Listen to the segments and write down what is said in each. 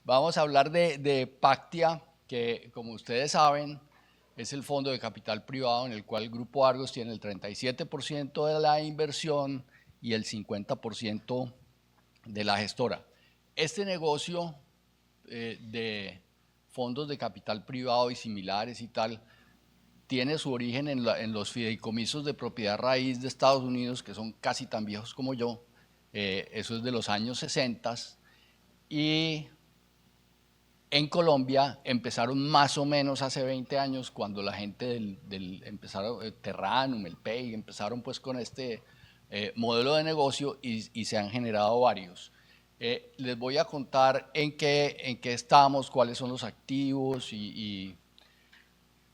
Vamos a hablar de Pactia, que como ustedes saben es el fondo de capital privado en el cual el Grupo Argos tiene el 37% de la inversión y el 50% de la gestora. Este negocio de fondos de capital privado y similares y tal tiene su origen en los fideicomisos de propiedad raíz de Estados Unidos, que son casi tan viejos como yo. Eso es de los años 60. Y en Colombia empezaron más o menos hace 20 años, cuando la gente empezaron, Terranum, el PEI, empezaron pues con este modelo de negocio y se han generado varios. Les voy a contar en qué estamos, cuáles son los activos y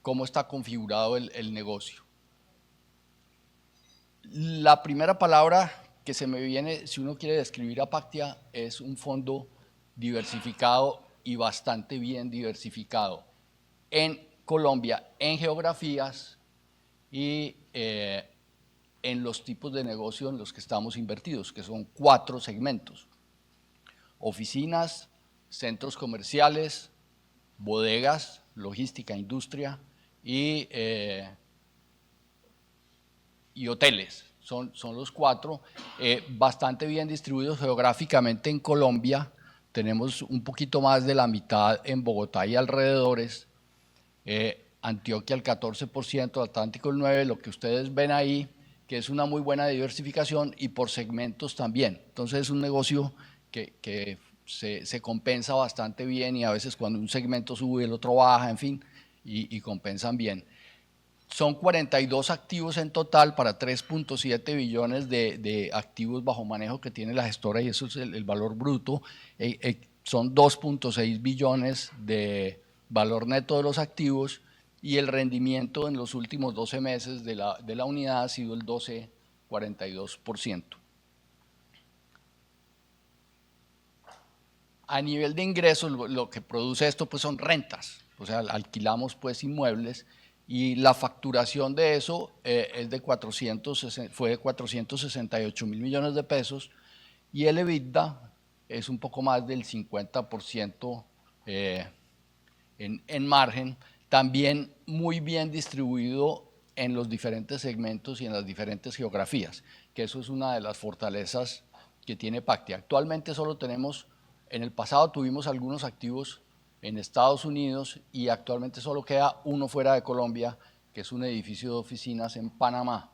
cómo está configurado el negocio. La primera palabra que se me viene, si uno quiere describir a Pactia, es un fondo diversificado y bastante bien diversificado en Colombia, en geografías y en los tipos de negocio en los que estamos invertidos, que son 4 segmentos: oficinas, centros comerciales, bodegas, logística, industria y hoteles. Son los 4, bastante bien distribuidos geográficamente en Colombia. Tenemos un poquito más de la mitad en Bogotá y alrededores, Antioquia el 14%, Atlántico el 9%, lo que ustedes ven ahí, que es una muy buena diversificación, y por segmentos también. Entonces es un negocio que se compensa bastante bien, y a veces cuando un segmento sube el otro baja, en fin, y compensan bien. Son 42 activos en total para 3.7 billones de activos bajo manejo que tiene la gestora, y eso es el valor bruto. Son 2.6 billones de valor neto de los activos, y el rendimiento en los últimos 12 meses de la unidad ha sido el 12,42%. A nivel de ingresos, lo que produce esto pues son rentas, o sea, alquilamos pues inmuebles, y la facturación de eso es fue de 468 mil millones de pesos, y el EBITDA es un poco más del 50% en margen, también muy bien distribuido en los diferentes segmentos y en las diferentes geografías, que eso es una de las fortalezas que tiene Pactia. Actualmente solo tenemos, en el pasado tuvimos algunos activos en Estados Unidos, y actualmente solo queda uno fuera de Colombia, que es un edificio de oficinas en Panamá.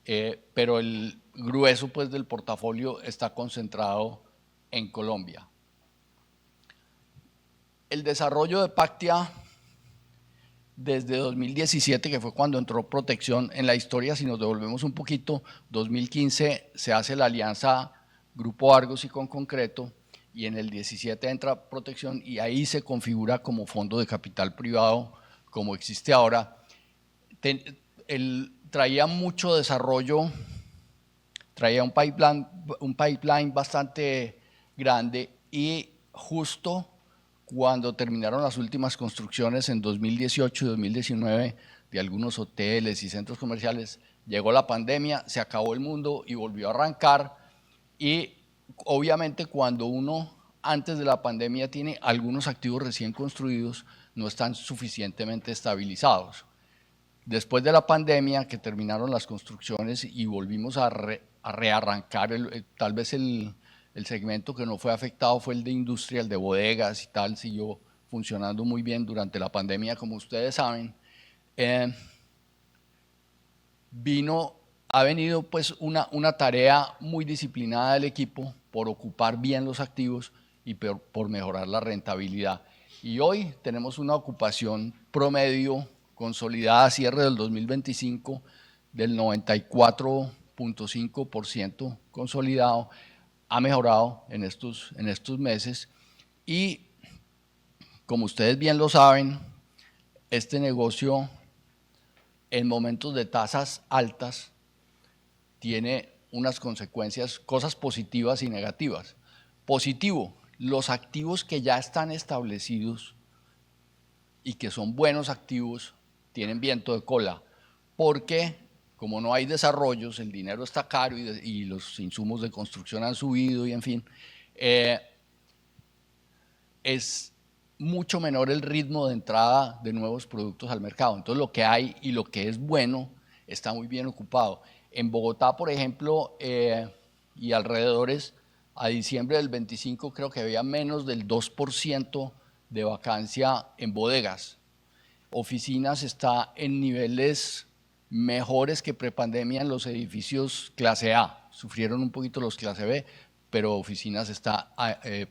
Pero el grueso pues del portafolio está concentrado en Colombia. El desarrollo de Pactia desde 2017, que fue cuando entró Protección en la historia. Si nos devolvemos un poquito, 2015 se hace la alianza Grupo Argos y Concreto, y en el 17 entra Protección, y ahí se configura como fondo de capital privado como existe ahora. Traía mucho desarrollo, traía un pipeline bastante grande, y justo cuando terminaron las últimas construcciones en 2018 y 2019 de algunos hoteles y centros comerciales, llegó la pandemia, se acabó el mundo y volvió a arrancar. Y obviamente cuando uno antes de la pandemia tiene algunos activos recién construidos, no están suficientemente estabilizados. Después de la pandemia, que terminaron las construcciones y volvimos a rearrancar, tal vez el segmento que no fue afectado fue el de industria, el de bodegas y tal, siguió funcionando muy bien durante la pandemia, como ustedes saben. Ha venido pues una tarea muy disciplinada del equipo por ocupar bien los activos y por mejorar la rentabilidad. Y hoy tenemos una ocupación promedio consolidada a cierre del 2025 del 94,5% consolidado. Ha mejorado en estos meses, y como ustedes bien lo saben, este negocio en momentos de tasas altas tiene unas consecuencias, cosas positivas y negativas. Positivo: los activos que ya están establecidos y que son buenos activos tienen viento de cola, porque como no hay desarrollos, el dinero está caro y los insumos de construcción han subido, y en fin, es mucho menor el ritmo de entrada de nuevos productos al mercado. Entonces lo que hay y lo que es bueno está muy bien ocupado. En Bogotá, por ejemplo, y alrededores, a diciembre del 25 creo que había menos del 2% de vacancia en bodegas. Oficinas está en niveles mejores que prepandemia en los edificios clase A. Sufrieron un poquito los clase B, pero oficinas está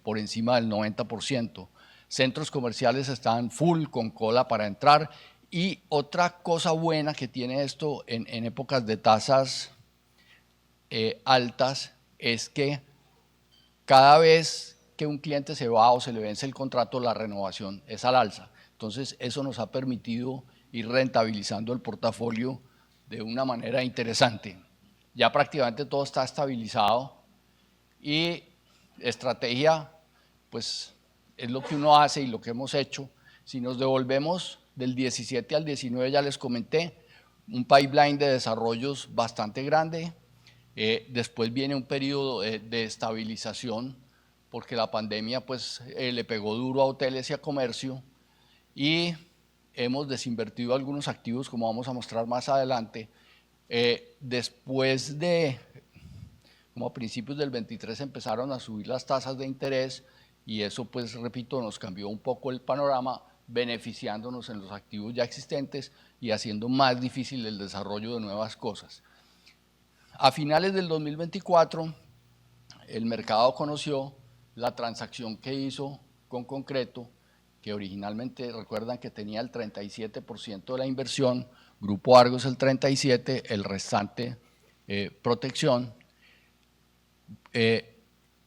por encima del 90%. Centros comerciales están full, con cola para entrar. Y otra cosa buena que tiene esto en épocas de tasas altas es que cada vez que un cliente se va o se le vence el contrato, la renovación es al alza. Entonces, eso nos ha permitido ir rentabilizando el portafolio de una manera interesante. Ya prácticamente todo está estabilizado y estrategia, pues es lo que uno hace y lo que hemos hecho. Si nos devolvemos del 17 al 19, ya les comenté, un pipeline de desarrollos bastante grande. Después viene un periodo de estabilización porque la pandemia pues, le pegó duro a hoteles y a comercio y hemos desinvertido algunos activos como vamos a mostrar más adelante. Después de, como a principios del 23 empezaron a subir las tasas de interés y eso pues repito nos cambió un poco el panorama beneficiándonos en los activos ya existentes y haciendo más difícil el desarrollo de nuevas cosas. A finales del 2024, el mercado conoció la transacción que hizo con Concreto, que originalmente recuerdan que tenía el 37% de la inversión, Grupo Argos el 37%, el restante Protección.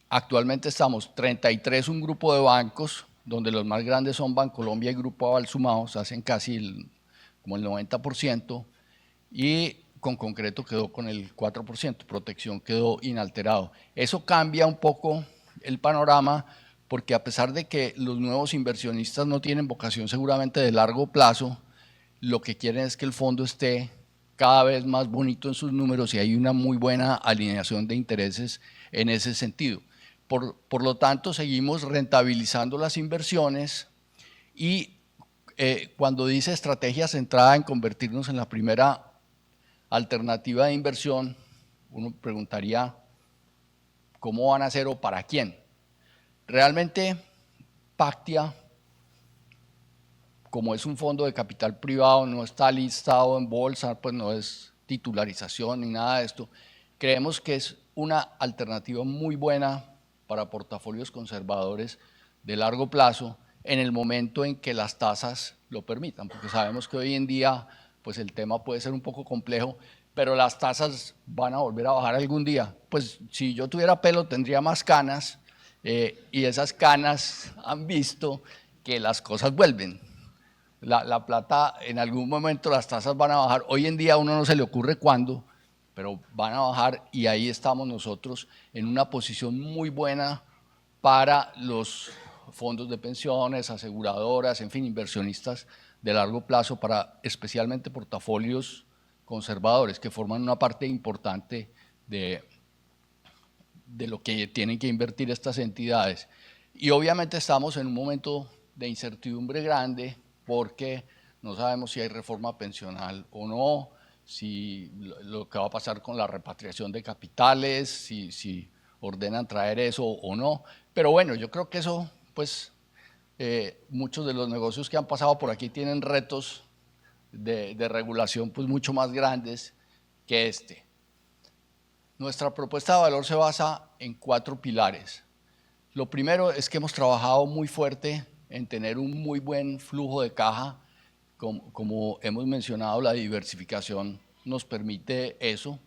Actualmente estamos 33 un grupo de bancos, donde los más grandes son Bancolombia y Grupo Aval sumados, hacen casi como el 90%, y con Concreto quedó con el 4%, Protección quedó inalterado. Eso cambia un poco el panorama porque a pesar de que los nuevos inversionistas no tienen vocación seguramente de largo plazo, lo que quieren es que el fondo esté cada vez más bonito en sus números y hay una muy buena alineación de intereses en ese sentido. Por lo tanto, seguimos rentabilizando las inversiones y cuando dice estrategia centrada en convertirnos en la primera alternativa de inversión, uno preguntaría cómo van a hacer o para quién. Realmente Pactia, como es un fondo de capital privado, no está listado en bolsa, pues no es titularización ni nada de esto, creemos que es una alternativa muy buena para portafolios conservadores de largo plazo en el momento en que las tasas lo permitan, porque sabemos que hoy en día pues el tema puede ser un poco complejo, pero las tasas van a volver a bajar algún día. Pues si yo tuviera pelo tendría más canas y esas canas han visto que las cosas vuelven. La plata, en algún momento las tasas van a bajar. Hoy en día a uno no se le ocurre cuándo, pero van a bajar y ahí estamos nosotros en una posición muy buena para los fondos de pensiones, aseguradoras, en fin, inversionistas de largo plazo para especialmente portafolios conservadores que forman una parte importante de lo que tienen que invertir estas entidades. Y obviamente estamos en un momento de incertidumbre grande porque no sabemos si hay reforma pensional o no, si lo que va a pasar con la repatriación de capitales, si ordenan traer eso o no. Pero bueno, yo creo que eso, pues, muchos de los negocios que han pasado por aquí tienen retos de regulación pues mucho más grandes que este. Nuestra propuesta de valor se basa en 4 pilares. Lo primero es que hemos trabajado muy fuerte en tener un muy buen flujo de caja. Como hemos mencionado, la diversificación nos permite eso.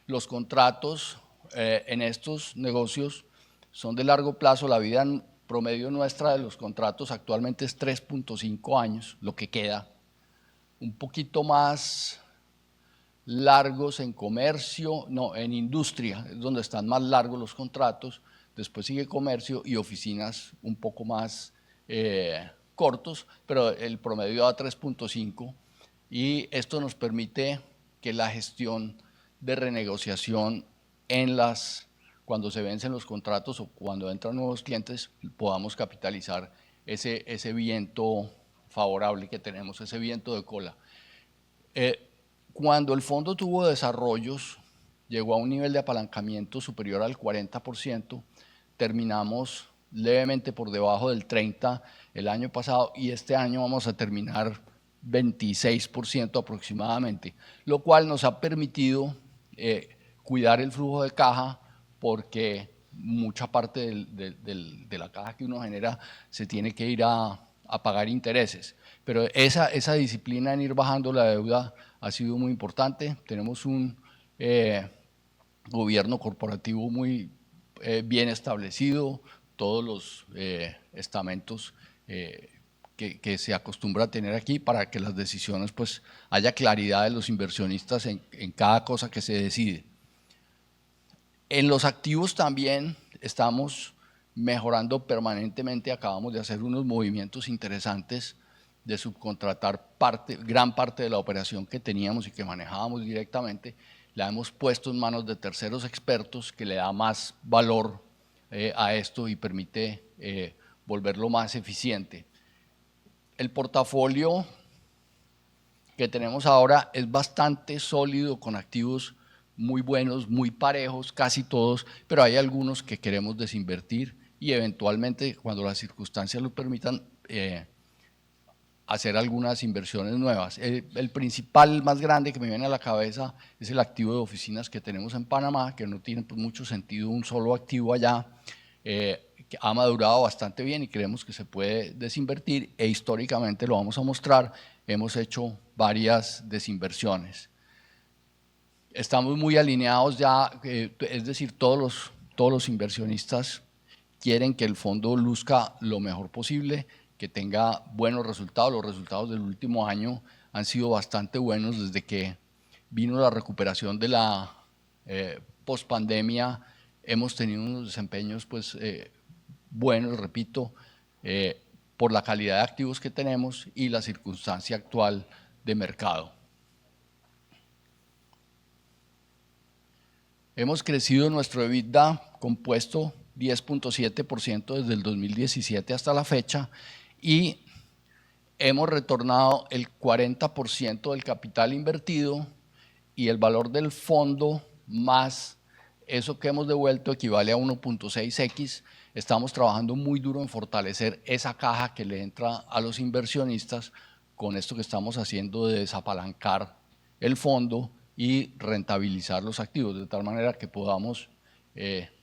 Los contratos en estos negocios son de largo plazo. La vida en promedio nuestra de los contratos actualmente es 3.5 años, lo que queda. Un poquito más largos en comercio, no, en industria, es donde están más largos los contratos, después sigue comercio y oficinas un poco más cortos, pero el promedio da 3.5 y esto nos permite que la gestión de renegociación cuando se vencen los contratos o cuando entran nuevos clientes podamos capitalizar ese viento favorable que tenemos, ese viento de cola. Cuando el fondo tuvo desarrollos, llegó a un nivel de apalancamiento superior al 40%, terminamos levemente por debajo del 30% el año pasado y este año vamos a terminar 26% aproximadamente, lo cual nos ha permitido cuidar el flujo de caja porque mucha parte de la caja que uno genera se tiene que ir a pagar intereses. Pero esa disciplina en ir bajando la deuda ha sido muy importante. Tenemos un gobierno corporativo muy bien establecido, todos los estamentos que se acostumbra a tener aquí para que las decisiones, pues haya claridad de los inversionistas en cada cosa que se decide. En los activos también estamos mejorando permanentemente, acabamos de hacer unos movimientos interesantes de subcontratar gran parte de la operación que teníamos y que manejábamos directamente, la hemos puesto en manos de terceros expertos que le da más valor a esto y permite volverlo más eficiente. El portafolio que tenemos ahora es bastante sólido, con activos muy buenos, muy parejos, casi todos, pero hay algunos que queremos desinvertir y eventualmente, cuando las circunstancias lo permitan, hacer algunas inversiones nuevas. El principal, más grande que me viene a la cabeza es el activo de oficinas que tenemos en Panamá, que no tiene pues mucho sentido un solo activo allá, que ha madurado bastante bien y creemos que se puede desinvertir e históricamente lo vamos a mostrar, hemos hecho varias desinversiones. Estamos muy alineados ya, es decir, todos los inversionistas quieren que el fondo luzca lo mejor posible, que tenga buenos resultados. Los resultados del último año han sido bastante buenos desde que vino la recuperación de la pospandemia. Hemos tenido unos desempeños pues, buenos, repito, por la calidad de activos que tenemos y la circunstancia actual de mercado. Hemos crecido nuestro EBITDA compuesto 10.7% desde el 2017 hasta la fecha y hemos retornado el 40% del capital invertido y el valor del fondo más eso que hemos devuelto equivale a 1.6x. Estamos trabajando muy duro en fortalecer esa caja que le entra a los inversionistas con esto que estamos haciendo de desapalancar el fondo y rentabilizar los activos, de tal manera que podamos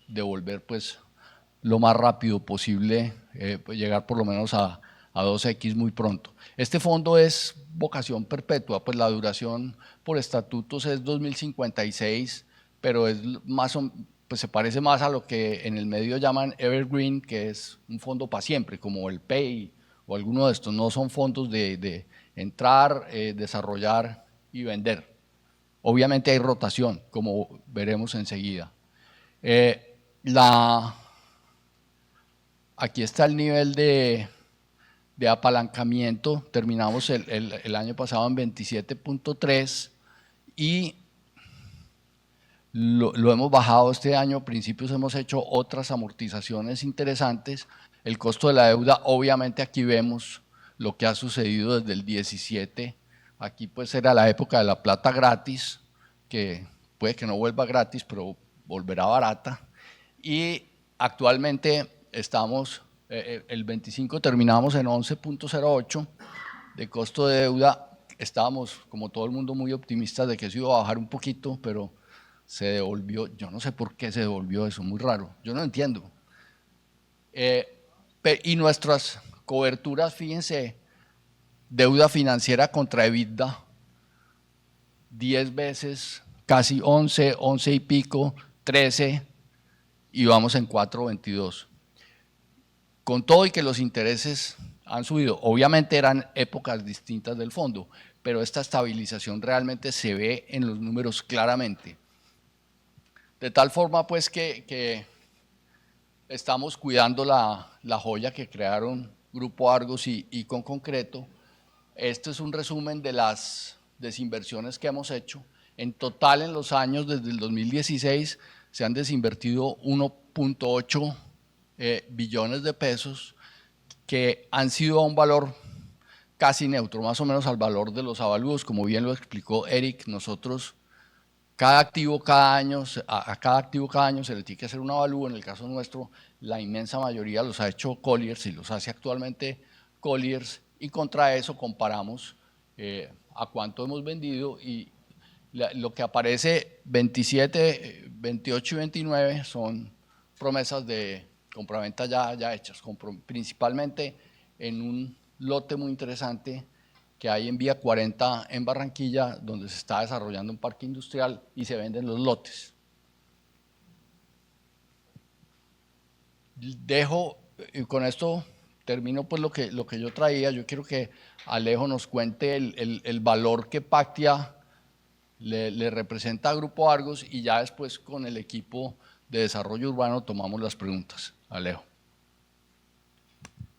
devolver pues, lo más rápido posible, pues llegar por lo menos a 2x muy pronto. Este fondo es vocación perpetua, pues la duración por estatutos es 2056, pero es más pues se parece más a lo que en el medio llaman evergreen, que es un fondo para siempre, como el PEI o alguno de estos. No son fondos de entrar, desarrollar y vender. Obviamente hay rotación, como veremos enseguida. Aquí está el nivel de apalancamiento. Terminamos el año pasado en 27.3 y lo hemos bajado este año. A principios hemos hecho otras amortizaciones interesantes. El costo de la deuda, obviamente aquí vemos lo que ha sucedido desde el 17. Aquí pues era la época de la plata gratis, que puede que no vuelva gratis, pero volverá barata. Y actualmente estamos, el 25 terminamos en 11.08 de costo de deuda. Estábamos, como todo el mundo, muy optimistas de que eso iba a bajar un poquito, pero se devolvió. Yo no sé por qué se devolvió eso, muy raro. Yo no entiendo. Y nuestras coberturas, fíjense, deuda financiera contra EBITDA, 10 veces, casi 11, 11 y pico, 13, y vamos en 4.22. Con todo y que los intereses han subido, obviamente eran épocas distintas del fondo, pero esta estabilización realmente se ve en los números claramente. De tal forma pues que estamos cuidando la joya que crearon Grupo Argos y con Concreto. Este es un resumen de las desinversiones que hemos hecho. En total, en los años desde el 2016 se han desinvertido 1.8 billones de pesos, que han sido a un valor casi neutro, más o menos al valor de los avalúos, como bien lo explicó Eric. Nosotros, cada activo cada año, a cada activo cada año se le tiene que hacer un avalúo. En el caso nuestro, la inmensa mayoría los ha hecho Colliers y los hace actualmente Colliers, y contra eso comparamos a cuánto hemos vendido, y lo que aparece 27, 28 y 29 son promesas de compraventa ya hechas, principalmente en un lote muy interesante que hay en Vía 40 en Barranquilla, donde se está desarrollando un parque industrial y se venden los lotes. Dejo, y con esto termino pues lo que yo traía. Yo quiero que Alejo nos cuente el valor que Pactia le representa a Grupo Argos, y ya después con el equipo de desarrollo urbano tomamos las preguntas. Alejo.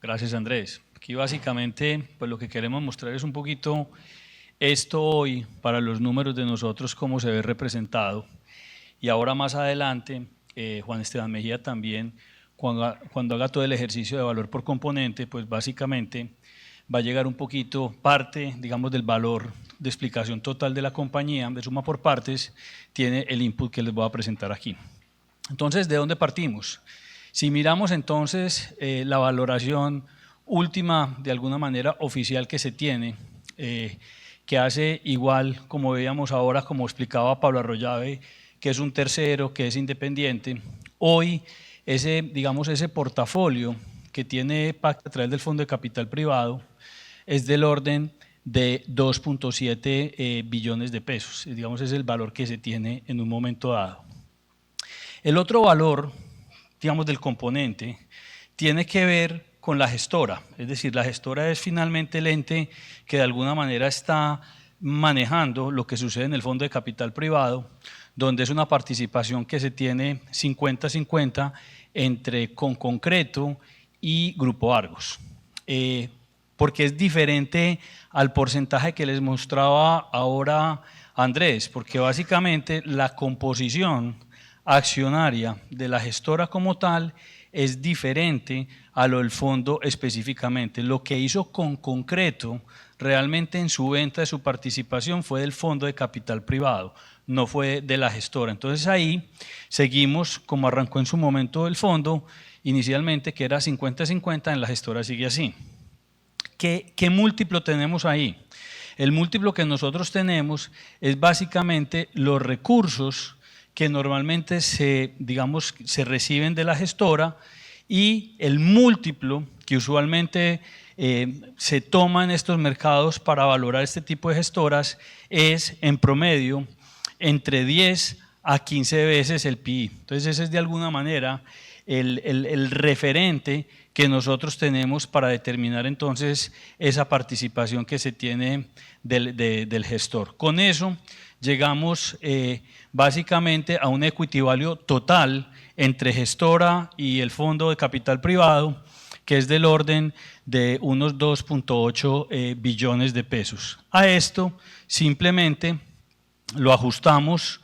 Gracias, Andrés. Aquí básicamente pues lo que queremos mostrar es un poquito esto hoy para los números de nosotros, cómo se ve representado. Y ahora más adelante, Juan Esteban Mejía también, cuando haga todo el ejercicio de valor por componente, pues básicamente va a llegar un poquito parte, digamos, del valor de explicación total de la compañía, de suma por partes, tiene el input que les voy a presentar aquí. Entonces, ¿de dónde partimos? Si miramos entonces la valoración última, de alguna manera oficial, que se tiene, que hace igual, como veíamos ahora, como explicaba Pablo Arroyave, que es un tercero, que es independiente, hoy ese portafolio que tiene Pactia a través del Fondo de Capital Privado es del orden de 2.7 billones de pesos, digamos, es el valor que se tiene en un momento dado. El otro valor, digamos, del componente tiene que ver con la gestora, es decir, la gestora es finalmente el ente que de alguna manera está manejando lo que sucede en el Fondo de Capital Privado, donde es una participación que se tiene 50-50 entre Conconcreto y Grupo Argos. Porque es diferente al porcentaje que les mostraba ahora Andrés, porque básicamente la composición accionaria de la gestora como tal es diferente a lo del fondo específicamente. Lo que hizo Conconcreto realmente en su venta de su participación fue del Fondo de Capital Privado, no fue de la gestora. Entonces ahí seguimos como arrancó en su momento el fondo inicialmente, que era 50-50, en la gestora sigue así. ¿Qué múltiplo tenemos ahí? El múltiplo que nosotros tenemos es básicamente los recursos que normalmente se reciben de la gestora, y el múltiplo que usualmente se toma en estos mercados para valorar este tipo de gestoras es en promedio entre 10 a 15 veces el PI. Entonces ese es de alguna manera el referente que nosotros tenemos para determinar entonces esa participación que se tiene del gestor. Con eso llegamos básicamente a un equity value total entre gestora y el Fondo de Capital Privado, que es del orden de unos 2.8 billones de pesos. A esto simplemente lo ajustamos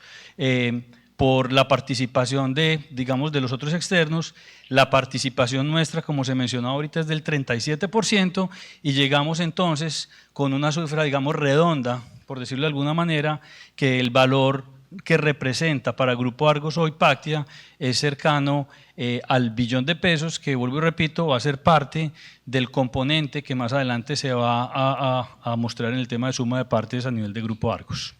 por la participación de los otros externos. La participación nuestra, como se mencionó ahorita, es del 37%, y llegamos entonces con una cifra, redonda, por decirlo de alguna manera, que el valor que representa para Grupo Argos hoy Pactia es cercano al billón de pesos, que, vuelvo y repito, va a ser parte del componente que más adelante se va a mostrar en el tema de suma de partes a nivel de Grupo Argos.